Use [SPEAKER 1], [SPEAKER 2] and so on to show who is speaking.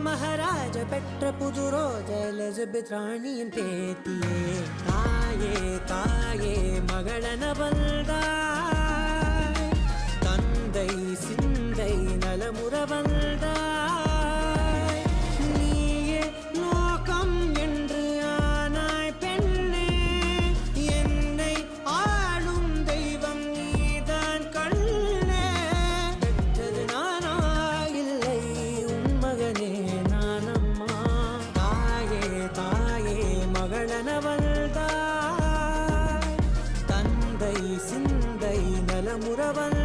[SPEAKER 1] மகாராஜ பெற்ற புது ரோஜா எலிசபெத் ராணியின் பேத்தியே. தாயே தாயே மகளன வந்தாய், தந்தை சிந்தை நலமுற வந்தாய். நீயே லோகம் என்று ஆனாய் பெண்ணே, என்னை ஆளும் தெய்வம் நீதான் கண்ணே. பெற்றது நானா இல்லை உன் மகனே நானம்மா. தாயே தாயே மகளன வந்தாய், தந்தை சிந்தை நலமுற வந்தாய்.